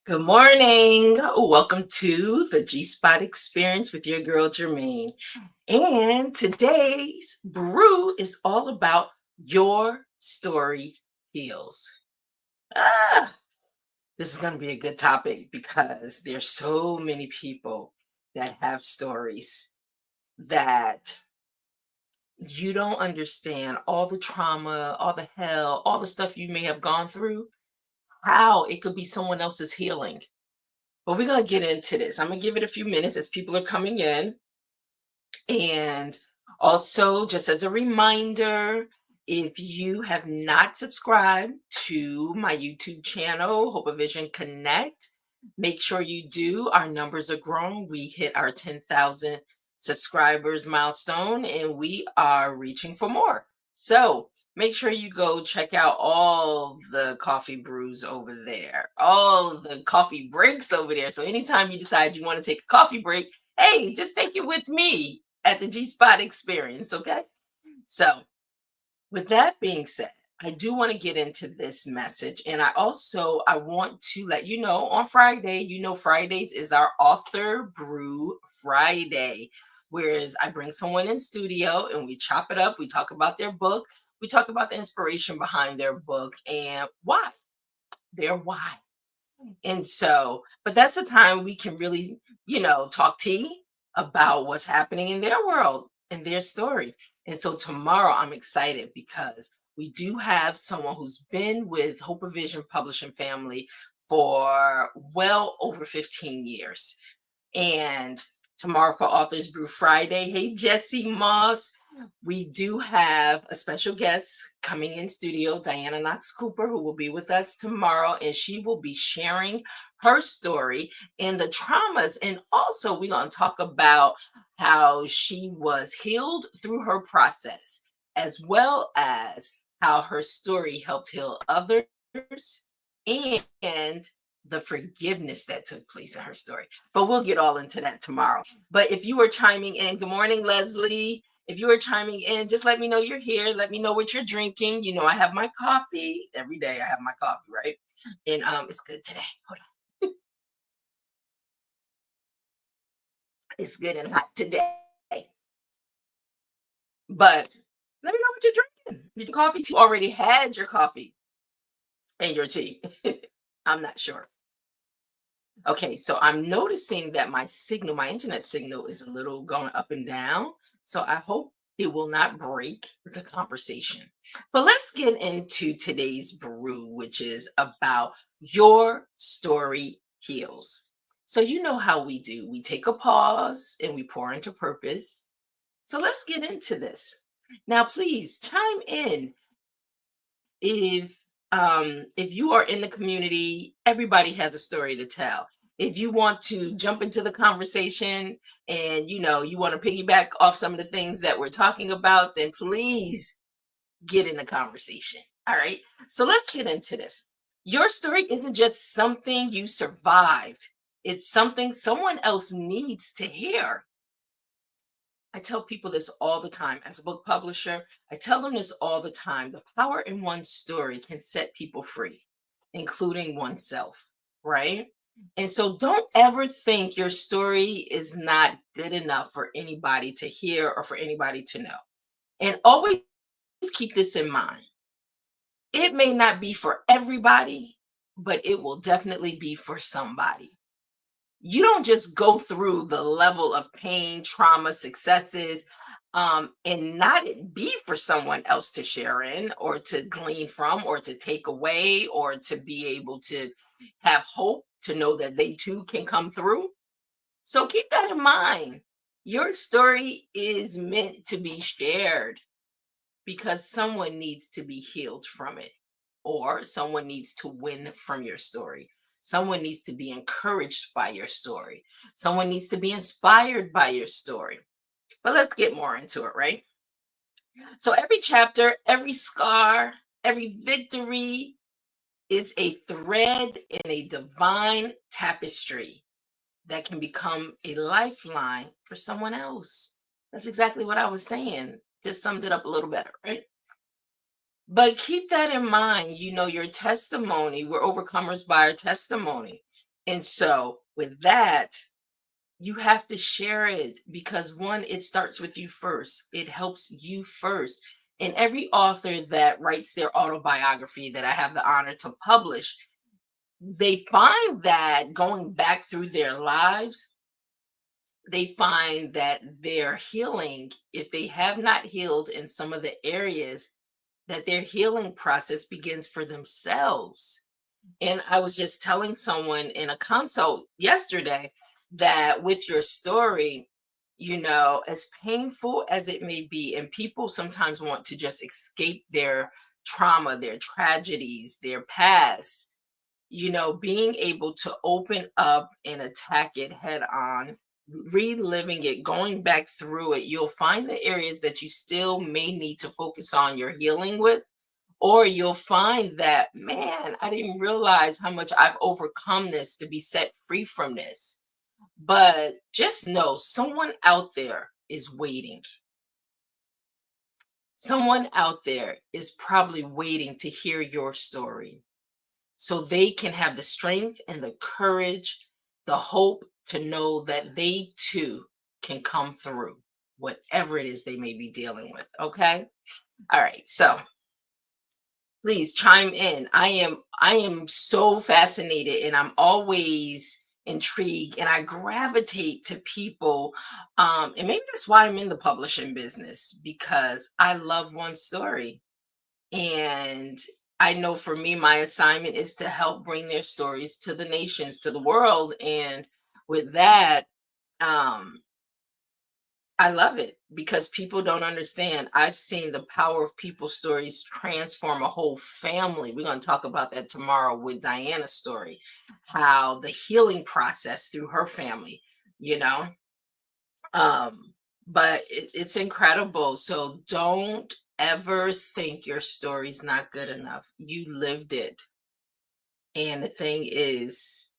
Good morning. Welcome to the G Spot Experience with your girl Germaine. And today's brew is all about your story heals. Ah, this is going to be a good topic because there's so many people that have stories that you don't understand all the trauma, all the hell, all the stuff you may have gone through, how it could be someone else's healing. But we're going to get into this. I'm going to give it a few minutes as people are coming in. And also, just as a reminder, if you have not subscribed to my YouTube channel, Hope of Vision Connect, make sure you do. Our numbers are growing. We hit our 10,000 subscribers milestone and we are reaching for more. So make sure you go check out all the coffee brews over there, all the coffee breaks over there. So anytime you decide you want to take a coffee break, hey, just take it with me at the G Spot Experience, okay? So, with that being said, I do want to get into this message, and I want to let you know on Friday. Fridays is our author brew Friday, whereas I bring someone in studio and we chop it up. We talk about their book. We talk about the inspiration behind their book and why. Their why. And so, but that's a time we can really, talk tea about what's happening in their world and their story. And so tomorrow I'm excited because we do have someone who's been with Hope of Vision Publishing Family for well over 15 years. And tomorrow for Authors Brew Friday. Hey, Jesse Moss. We do have a special guest coming in studio, Diana Knox Cooper, who will be with us tomorrow, and she will be sharing her story and the traumas. And also, we're going to talk about how she was healed through her process, as well as how her story helped heal others and the forgiveness that took place in her story. But we'll get all into that tomorrow. But if you are chiming in, good morning, Leslie. If you are chiming in, just let me know you're here. Let me know what you're drinking. I have my coffee every day. I have my coffee, right? And it's good today. Hold on. It's good and hot today. But let me know what you're drinking. Your coffee tea. You already had your coffee and your tea. I'm not sure. Okay, so I'm noticing that my internet signal is a little going up and down. So I hope it will not break the conversation. But let's get into today's brew, which is about your story heals. So you know how we do. We take a pause and we pour into purpose. So let's get into this. Now, please chime in if if you are in the community. Everybody has a story to tell. If you want to jump into the conversation and you want to piggyback off some of the things that we're talking about, then please get in the conversation. All right, so let's get into this. Your story isn't just something you survived, it's something someone else needs to hear. I tell people this all the time as a book publisher. I tell them this all the time. The power in one story can set people free, including oneself, right? And so don't ever think your story is not good enough for anybody to hear or for anybody to know. And always keep this in mind. It may not be for everybody, but it will definitely be for somebody. You don't just go through the level of pain, trauma, successes, and not it be for someone else to share in or to glean from or to take away or to be able to have hope to know that they too can come through. So keep that in mind. Your story is meant to be shared because someone needs to be healed from it, or someone needs to win from your story. Someone needs to be encouraged by your story. Someone needs to be inspired by your story. But let's get more into it, right? So every chapter, every scar, every victory is a thread in a divine tapestry that can become a lifeline for someone else. That's exactly what I was saying. Just summed it up a little better, right? But keep that in mind. Your testimony, we're overcomers by our testimony. And so, with that, you have to share it because one, it starts with you first. It helps you first. And every author that writes their autobiography that I have the honor to publish, they find that going back through their lives, they find that their healing, if they have not healed in some of the areas, that their healing process begins for themselves. And I was just telling someone in a consult yesterday that with your story, as painful as it may be, and people sometimes want to just escape their trauma, their tragedies, their past, being able to open up and attack it head on, reliving it, going back through it, you'll find the areas that you still may need to focus on your healing with, or you'll find that, man, I didn't realize how much I've overcome this to be set free from this. But just know someone out there is waiting. Someone out there is probably waiting to hear your story so they can have the strength and the courage, the hope to know that they too can come through whatever it is they may be dealing with. Okay. All right. So please chime in. I am so fascinated and I'm always intrigued and I gravitate to people, and maybe that's why I'm in the publishing business, because I love one story. And I know for me my assignment is to help bring their stories to the nations, to the world. And with that, um I love it because people don't understand. I've seen the power of people's stories transform a whole family. We're going to talk about that tomorrow with Diana's story, how the healing process through her family, you know. But it's incredible. So don't ever think your story's not good enough. You lived it. And the thing is,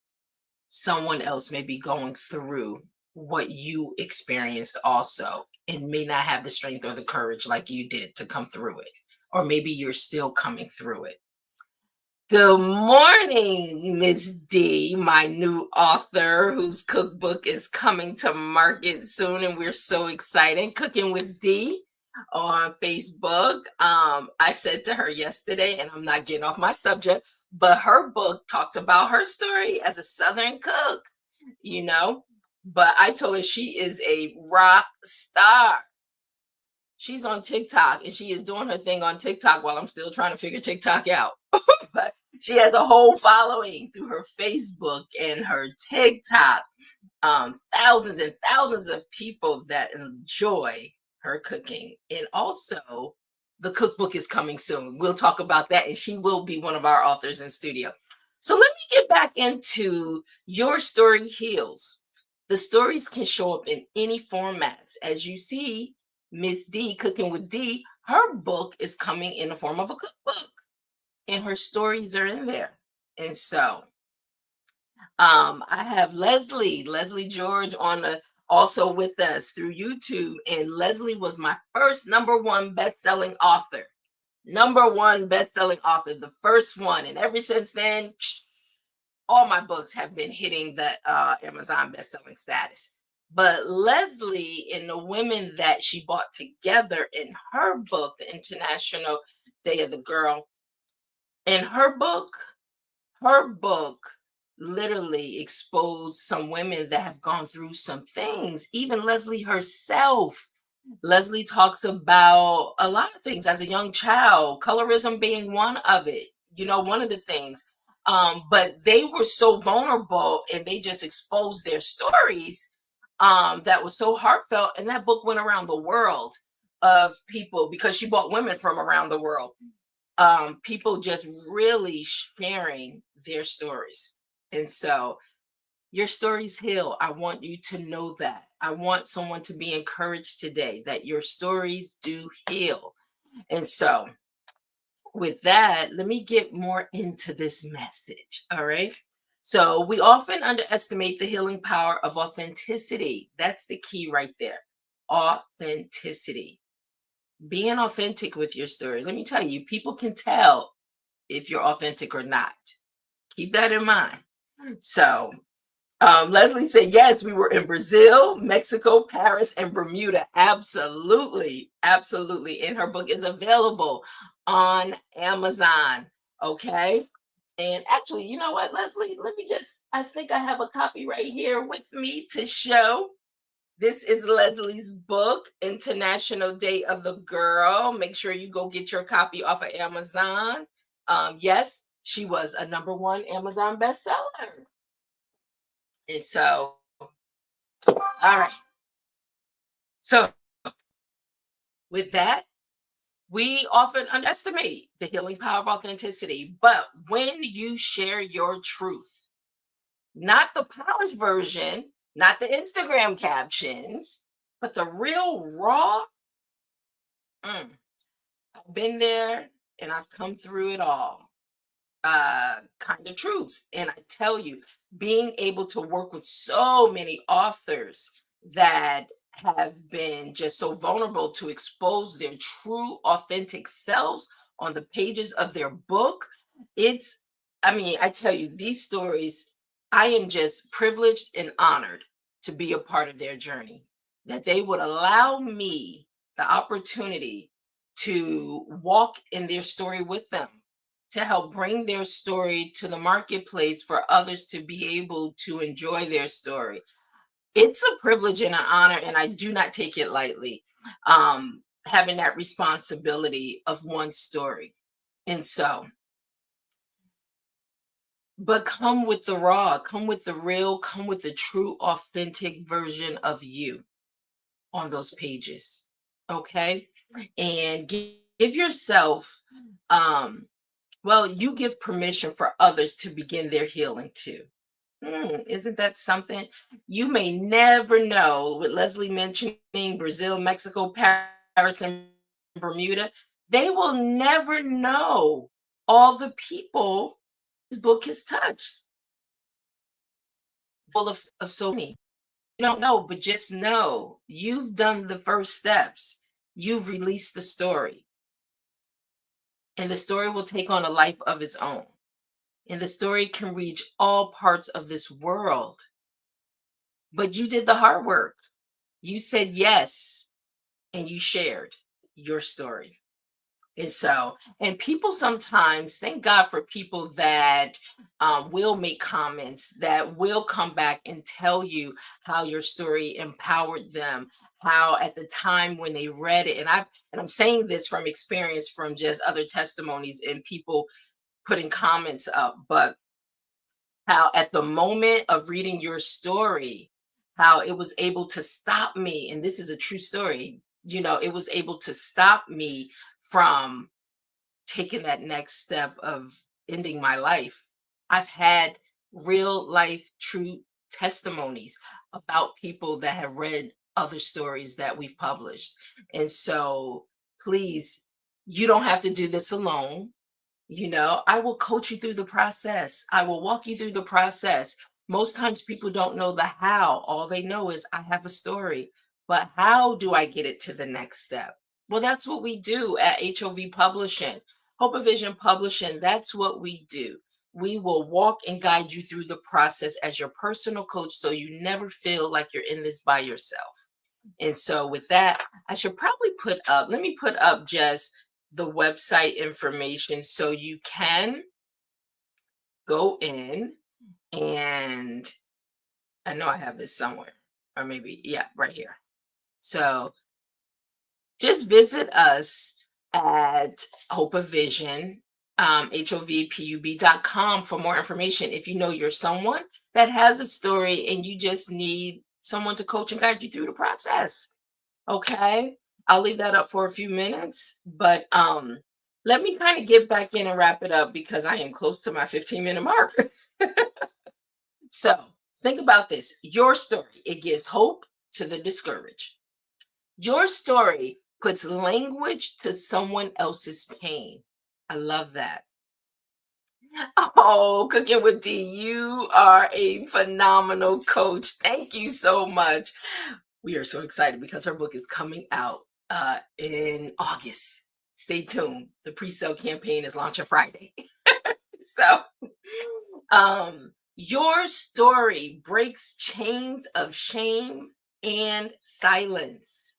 someone else may be going through what you experienced also and may not have the strength or the courage like you did to come through it. Or maybe you're still coming through it. Good morning, Miss D, my new author whose cookbook is coming to market soon, and we're so excited. Cooking with D on Facebook. I said to her yesterday, and I'm not getting off my subject, but her book talks about her story as a Southern cook, you know. But I told her she is a rock star. She's on TikTok and she is doing her thing on TikTok while I'm still trying to figure TikTok out. But she has a whole following through her Facebook and her TikTok. Thousands and thousands of people that enjoy her cooking. And also, the cookbook is coming soon. We'll talk about that, and she will be one of our authors in studio. So let me get back into your story heals. The stories can show up in any formats. As you see, Miss D, Cooking with D, her book is coming in the form of a cookbook, and her stories are in there. And so, I have Leslie George on the also with us through YouTube, and Leslie was my first number one best-selling author. Number one best-selling author, the first one, and ever since then, all my books have been hitting the Amazon best-selling status. But Leslie and the women that she brought together in her book, The International Day of the Girl, in her book literally exposed some women that have gone through some things, even Leslie herself. Leslie talks about a lot of things as a young child, colorism being one of it, one of the things. But they were so vulnerable and they just exposed their stories, that was so heartfelt. And that book went around the world of people because she brought women from around the world, people just really sharing their stories. And so your stories heal. I want you to know that. I want someone to be encouraged today that your stories do heal. And so, with that, let me get more into this message. All right. So, we often underestimate the healing power of authenticity. That's the key right there. Authenticity. Being authentic with your story. Let me tell you, people can tell if you're authentic or not. Keep that in mind. So, Leslie said, yes, we were in Brazil, Mexico, Paris, and Bermuda. Absolutely. Absolutely. And her book is available on Amazon. Okay. And actually, you know what, Leslie? Let me just, I think I have a copy right here with me to show. This is Leslie's book, International Day of the Girl. Make sure you go get your copy off of Amazon. Yes, she was a number one Amazon bestseller. And so, all right. So, with that, we often underestimate the healing power of authenticity. But when you share your truth, not the polished version, not the Instagram captions, but the real raw, mm, I've been there and I've come through it all. Kind of truths. And I tell you, being able to work with so many authors that have been just so vulnerable to expose their true, authentic selves on the pages of their book, it's, I mean, I tell you, these stories, I am just privileged and honored to be a part of their journey, that they would allow me the opportunity to walk in their story with them, to help bring their story to the marketplace for others to be able to enjoy their story. It's a privilege and an honor, and I do not take it lightly, having that responsibility of one story. And so, but come with the raw, come with the real, come with the true, authentic version of you on those pages. Okay. And give yourself, um, well, you give permission for others to begin their healing too. Isn't that something? You may never know, with Leslie mentioning Brazil, Mexico, Paris, and Bermuda, they will never know all the people this book has touched, full of so many. You don't know, but just know you've done the first steps. You've released the story, and the story will take on a life of its own. And the story can reach all parts of this world. But you did the hard work. You said yes, and you shared your story. And so, and people sometimes thank God for people that will make comments, that will come back and tell you how your story empowered them, how at the time when they read it, and I'm saying this from experience, from just other testimonies and people putting comments up, but how at the moment of reading your story, how it was able to stop me, and this is a true story, you know, it was able to stop me from taking that next step of ending my life. I've had real life true testimonies about people that have read other stories that we've published. And so please, you don't have to do this alone. You know, I will coach you through the process. I will walk you through the process. Most times people don't know the how. All they know is I have a story. But how do I get it to the next step? Well, that's what we do at HOV Publishing. Hope of Vision Publishing, that's what we do. We will walk and guide you through the process as your personal coach so you never feel like you're in this by yourself. And so, with that, I should probably put up, let me put up just the website information so you can go in, and I know I have this somewhere, or maybe, yeah, right here. So just visit us at Hope of Vision, HOVPUB.com for more information. If you know you're someone that has a story and you just need someone to coach and guide you through the process. Okay. I'll leave that up for a few minutes, but let me kind of get back in and wrap it up because I am close to my 15-minute mark. So think about this. Your story, it gives hope to the discouraged. Your story puts language to someone else's pain. I love that. Oh, Cooking with D, you are a phenomenal coach. Thank you so much. We are so excited because her book is coming out in August. Stay tuned. The pre-sale campaign is launching Friday. So, Your story breaks chains of shame and silence.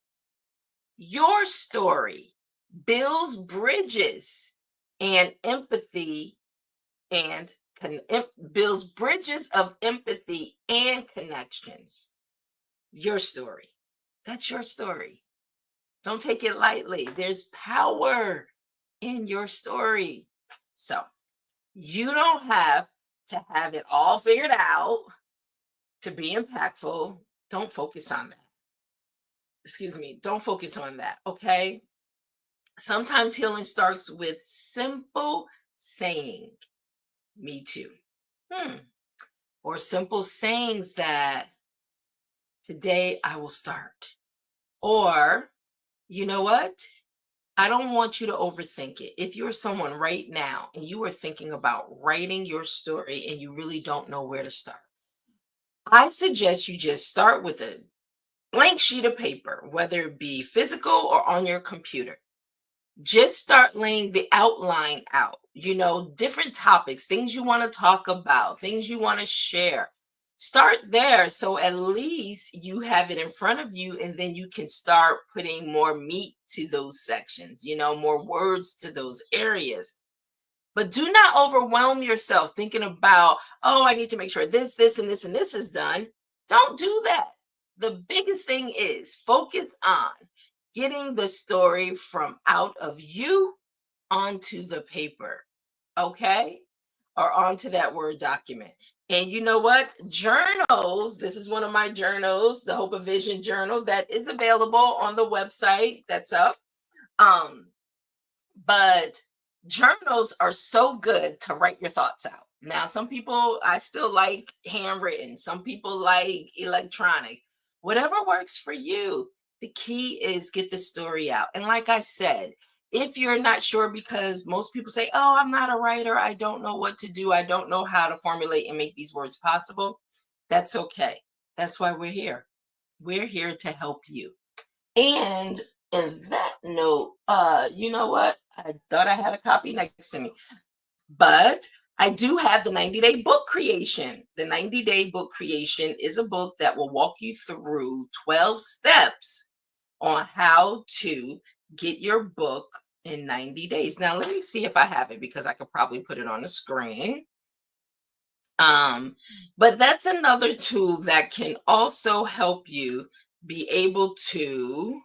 Your story builds bridges and empathy and builds bridges of empathy and connections. Your story. That's your story. Don't take it lightly. There's power in your story. So you don't have to have it all figured out to be impactful. Don't focus on that. Excuse me. Don't focus on that. Okay. Sometimes healing starts with simple saying, me too. Hmm. Or simple sayings that today I will start. Or, you know what? I don't want you to overthink it. If you're someone right now and you are thinking about writing your story and you really don't know where to start, I suggest you just start with a blank sheet of paper, whether it be physical or on your computer. Just start laying the outline out, different topics, things you want to talk about, things you want to share. Start there so at least you have it in front of you, and then you can start putting more meat to those sections, more words to those areas. But do not overwhelm yourself thinking about, oh, I need to make sure this, and this, and this is done. Don't do that. The biggest thing is focus on getting the story from out of you onto the paper, okay? Or onto that Word document. And you know what? Journals, this is one of my journals, the Hope of Vision journal that is available on the website that's up. Um, but journals are so good to write your thoughts out. Now, some people, I still like handwritten, some people like electronic, whatever works for you. The key is get the story out. And like I said, if you're not sure, because most people say, oh, I'm not a writer, I don't know what to do, I don't know how to formulate and make these words possible, that's okay. That's why we're here. We're here to help you. And in that note, you know what? I thought I had a copy next to me, but I do have the 90-day book creation. The 90-day book creation is a book that will walk you through 12 steps on how to get your book in 90 days. Now, let me see if I have it because I could probably put it on the screen. But that's another tool that can also help you be able to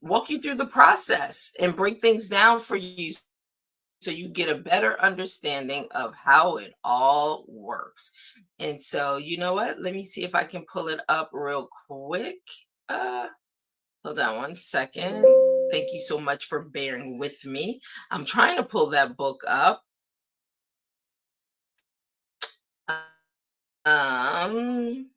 walk you through the process and break things down for you so you get a better understanding of how it all works. And so, you know what? Let me see if I can pull it up real quick. Uh, Hold on one second. Thank you so much for bearing with me. I'm trying to pull that book up. Um,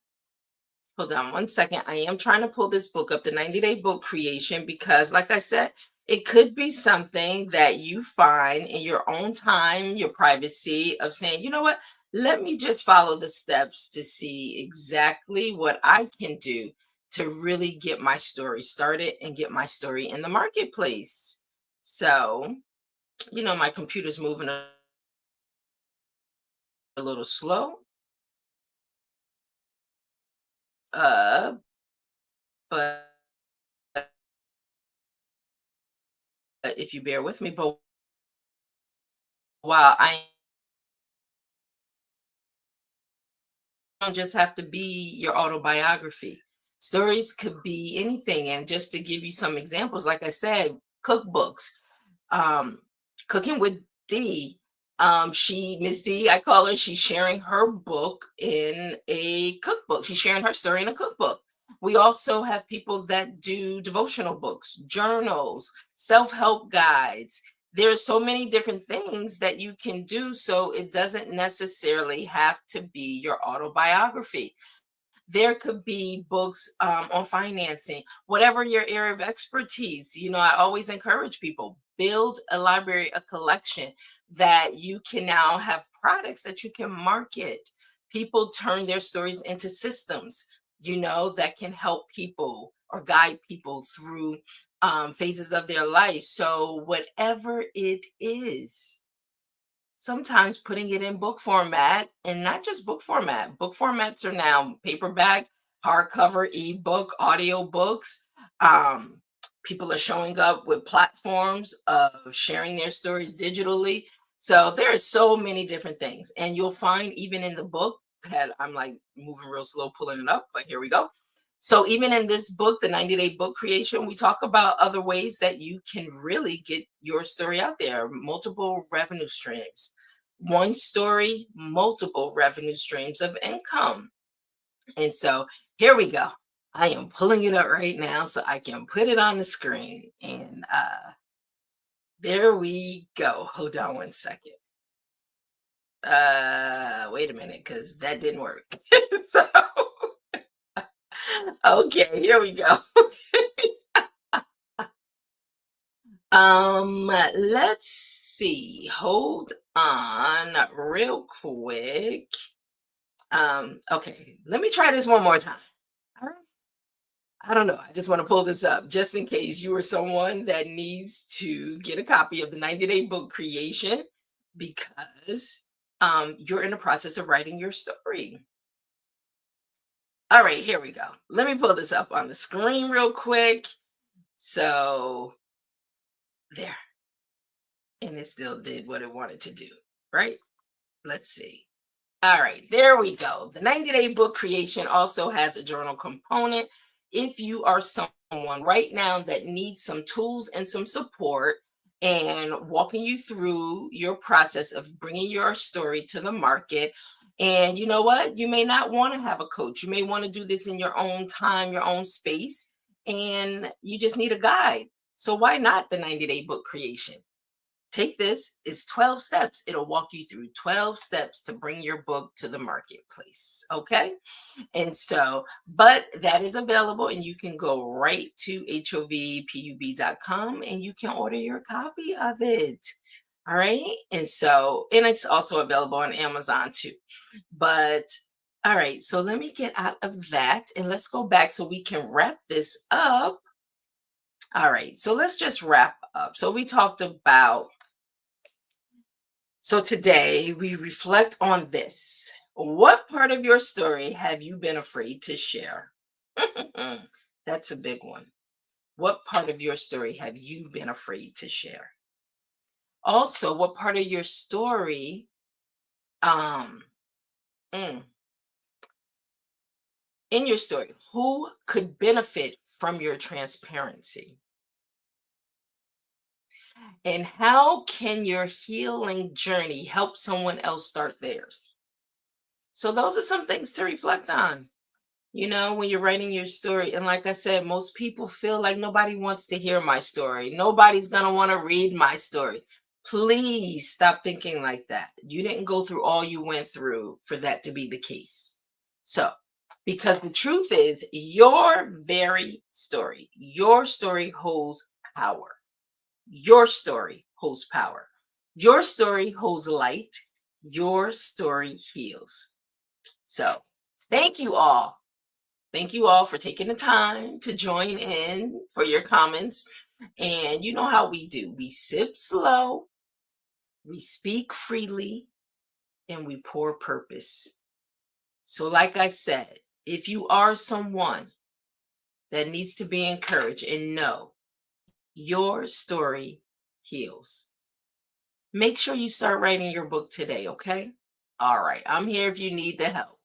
Hold on one second. I am trying to pull this book up, the 90-day book creation, because, like I said, it could be something that you find in your own time, your privacy of saying, you know what, let me just follow the steps to see exactly what I can do to really get my story started and get my story in the marketplace. So, my computer's moving a little slow, uh, but if you bear with me, but while I don't just have to be your autobiography. Stories could be anything. And just to give you some examples, like I said, cookbooks, um, cooking with D. Miss D, I call her, she's sharing her book in a cookbook. She's sharing her story in a cookbook. We also have people that do devotional books, journals, self-help guides. There's so many different things that you can do, so it doesn't necessarily have to be your autobiography. There could be books on financing, whatever your area of expertise. I always encourage people, build a library, a collection that you can now have products that you can market. People turn their stories into systems, that can help people or guide people through phases of their life. So whatever it is, sometimes putting it in book format, and not just book format. Book formats are now paperback, hardcover, ebook, audio books. Um, People are showing up with platforms of sharing their stories digitally. So there are so many different things. And you'll find even in the book that I'm like moving real slow pulling it up, but here we go. So even in this book, the 90-day book creation, we talk about other ways that you can really get your story out there, multiple revenue streams. One story, multiple revenue streams of income. And so here we go. I am pulling it up right now so I can put it on the screen. And there we go. Hold on one second. Wait a minute, because that didn't work. So okay, here we go. Let's see. Hold on real quick. Okay, let me try this one more time. All right. I don't know. I just want to pull this up just in case you are someone that needs to get a copy of the 90-day book creation because you're in the process of writing your story. All right, here we go. Let me pull this up on the screen real quick. So there, and it still did what it wanted to do, right? Let's see. All right, there we go. The 90-day book creation also has a journal component. If you are someone right now that needs some tools and some support and walking you through your process of bringing your story to the market, and you know what? You may not want to have a coach. You may want to do this in your own time, your own space, and you just need a guide. So why not the 90-day book creation? Take this, it's 12 steps. It'll walk you through 12 steps to bring your book to the marketplace. Okay. And so, but that is available, and you can go right to hovpub.com and you can order your copy of it. All right. And so, and it's also available on Amazon too. But all right, so let me get out of that and let's go back so we can wrap this up. All right, so let's just wrap up. So we talked about, so today we reflect on this. What part of your story have you been afraid to share? That's a big one. What part of your story have you been afraid to share? Also, what part of your story um mm, in your story, who could benefit from your transparency? And how can your healing journey help someone else start theirs? So those are some things to reflect on. When you're writing your story. And like I said, most people feel like nobody wants to hear my story. Nobody's going to want to read my story. Please stop thinking like that. You didn't go through all you went through for that to be the case. So, because the truth is, your story holds power. Your story holds power. Your story holds light. Your story heals. So, thank you all. Thank you all for taking the time to join in for your comments. And you know how we do. We sip slow, we speak freely, and we pour purpose. So, like I said, if you are someone that needs to be encouraged and know your story heals, make sure you start writing your book today, okay? All right, I'm here if you need the help.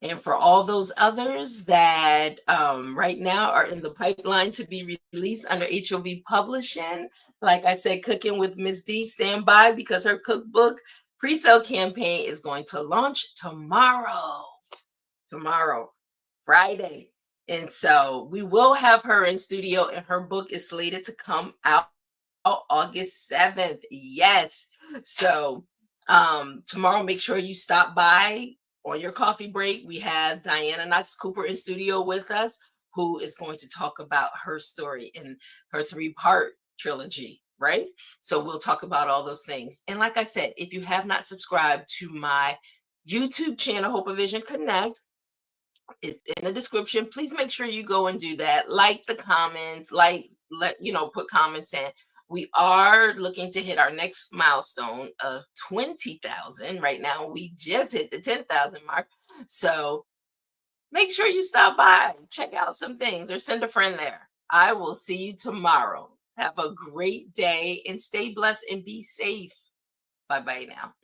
And for all those others that right now are in the pipeline to be released under HOV Publishing, like I said, Cooking with Miss D, stand by because her cookbook pre-sale campaign is going to launch tomorrow. Tomorrow, Friday. And so we will have her in studio, and her book is slated to come out August 7th. Yes. So tomorrow, make sure you stop by on your coffee break. We have Diana Knox Cooper in studio with us, who is going to talk about her story in her 3-part trilogy, right? So we'll talk about all those things. And like I said, if you have not subscribed to my YouTube channel, Hope of Vision Connect, is in the description. Please make sure you go and do that. Like the comments, put comments in. We are looking to hit our next milestone of 20,000. Right now, we just hit the 10,000 mark. So make sure you stop by, check out some things, or send a friend there. I will see you tomorrow. Have a great day and stay blessed and be safe. Bye bye now.